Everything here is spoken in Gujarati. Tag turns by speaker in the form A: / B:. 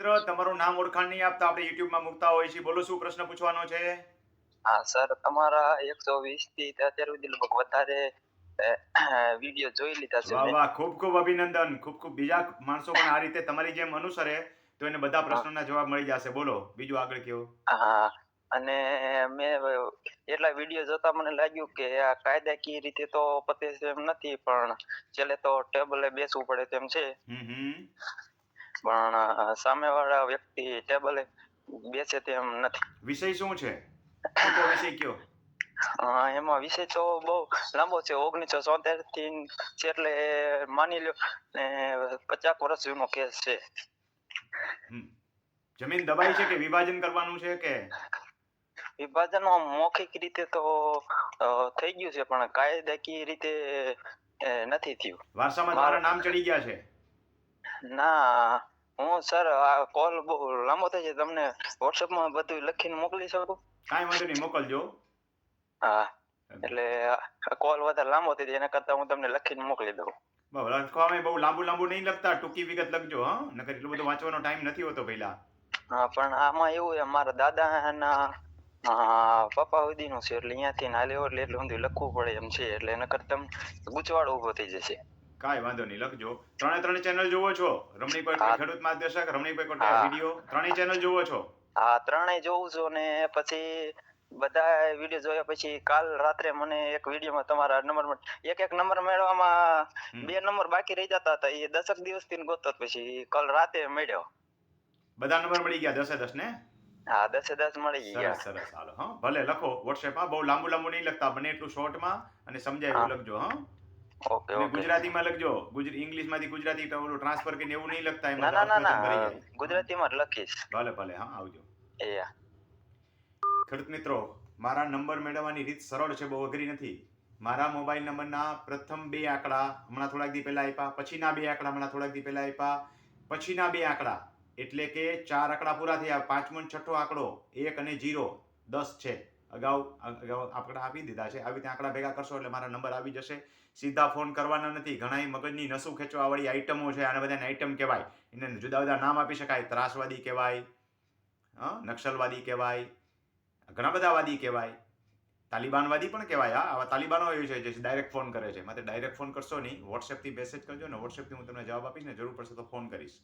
A: મિત્ર, તમારું નામ ઓળખાણ નહીં આપતા આપણે યુટ્યુબમાં મૂકતા હોય છે. બોલો શું પ્રશ્ન પૂછવાનો છે?
B: હા સર, તમારા 120 થી અત્યાર સુધી લગભગ વધારે વિડીયો જોઈ લીધા છે
A: વાહ
B: મેં.
A: વાહ, ખૂબ ખૂબ અભિનંદન. ખૂબ ખૂબ બીજા માણસો પણ આ રીતે તમારી જેમ અનુસરે તો એને બધા
B: હા,
A: પ્રશ્નોના જવાબ મળી જશે. બોલો બીજું આગળ કયો.
B: હા. અને મેં એટલા વિડીયો જોતા મને લાગ્યું કે આ કાયદાકીય રીતે તો પતે છે એમ નથી, પણ છેલ્લે તો ટેબલે બેસવું પડે તેમ છે.
A: હમ.
B: પણ સામેવાળા વ્યક્તિ ટેબલે બેસે તેમ નથી.
A: વિષય શું છે? ટૂંકો વિષય કયો.
B: એમાં વિષય તો બહુ લાંબો છે. 1974 થી છે, એટલે માની લ્યો ને 50 વર્ષ જૂનો કેસ છે.
A: હમ. જમીન દબાઈ છે કે વિભાજન કરવાનું છે કે?
B: વિભાજન મૌખિક રીતે તો થઈ ગયું છે, પણ કાયદાકીય રીતે નથી થયું.
A: વારસામાં
B: માર
A: તમારા નામ ચડી ગયા છે?
B: ના, હું સર આ કોલ બહુ લાંબો થઈ જાય, તમને WhatsApp માં બધું લખીને મોકલી શકું?
A: કાંઈ વાંધો નહીં, મોકલજો.
B: હા, એટલે કોલ વધારે લાંબો થઈ જાય એના કરતા હું તમને લખીને મોકલી દઉં.
A: બરાબર, લખવામાં બહુ લાંબુ લાંબુ નહીં લખતા, ટૂંકી વિગત લખજો. હા, નકર એટલું બધું વાંચવાનો ટાઈમ નથી હોતો પહેલા.
B: હા, પણ આમાં એવું છે, મારા દાદાના પપ્પા સુધીનું છે, એટલે અહીંયાથી હાલે એટલે એટલું બધું લખવું પડે એમ છે, એટલે એના કરતા ગૂંચવાડો ઊભો થઈ જશે.
A: કાંઈ વાંધો નહીં, લખજો. ત્રણે ચેનલ જોવો છો? રમણીકભાઈ
B: હા,
A: ખેડૂત માર્ગદર્શક, રમણીકભાઈ કોટડિયા
B: હા,
A: વિડીયો, ત્રણેય ચેનલ જોવો છો?
B: હા, ત્રણેય જોઉં છું, ને પછી બધા વિડીયો જોયા પછી કાલ રાત્રે મને એક વિડીયોમાં તમારા નંબર એક નંબર મેળવવામાં
A: હમ.
B: 2 નંબર બાકી રહી જતા હતા, એ 10 દિવસથી ગોતતો પછી કાલ રાતે મળ્યો.
A: બધા નંબર મળી ગયા 10 ને?
B: હા, 10 મળી ગયા.
A: સરસ હાલો. હા, ભલે લખો વોટ્સએપમાં, બહુ લાંબુ લાંબુ નહીં લખતા, બને એટલું શોર્ટમાં અને સમજાય
B: હા,
A: એવું લખજો. હા,
B: ઓકે
A: અને
B: ઓકે.
A: ગુજરાતીમાં લખજો. ઇંગ્લિશમાંથી ગુજરાતી ટ્રાન્સફર કરીને એવું નહીં લખતા,
B: ના
A: એમાં તો
B: ના ના
A: અર્થઘટન ભરી
B: ના,
A: જાય. હા,
B: ગુજરાતીમાં જ લખીશ.
A: ભલે ભલે. હા, આવજો.
B: એ
A: ખેડૂત મિત્રો, મારા નંબર મેળવવાની રીત સરળ છે, બહુ અઘરી નથી. મારા મોબાઈલ નંબરના પ્રથમ 2 આંકડા હમણાં થોડાક દી પહેલા આપ્યા, પછીના 2 આંકડા હમણાં થોડાક દી પહેલા આપ્યા, પછીના 2 આંકડા એટલે કે 4 આંકડા પૂરા થયા. પાંચમો અને છઠ્ઠો આંકડો 1 અને 0 10 છે. અગાઉ આંકડા આપી દીધા છે. આવી રીતે આંકડા ભેગા કરશો એટલે મારા નંબર આવી જશે. સીધા ફોન કરવાના નથી. ઘણા મગજની નસું ખેંચવાવાળી આઈટમો છે, આને બધાને આઈટમ કહેવાય. એને જુદા જુદા નામ આપી શકાય. ત્રાસવાદી કહેવાય, નક્સલવાદી કહેવાય, ઘણા બધા વાદી કહેવાય, તાલિબાનવાદી પણ કહેવાય. હા, આવા તાલિબાનો એવી છે જે ડાયરેક્ટ ફોન કરે છે. માટે ડાયરેક્ટ ફોન કરશો નહીં, વોટ્સએપથી મેસેજ કરજો ને, વોટ્સએપથી હું તમને જવાબ આપીશ ને, જરૂર પડશે તો ફોન કરીશ.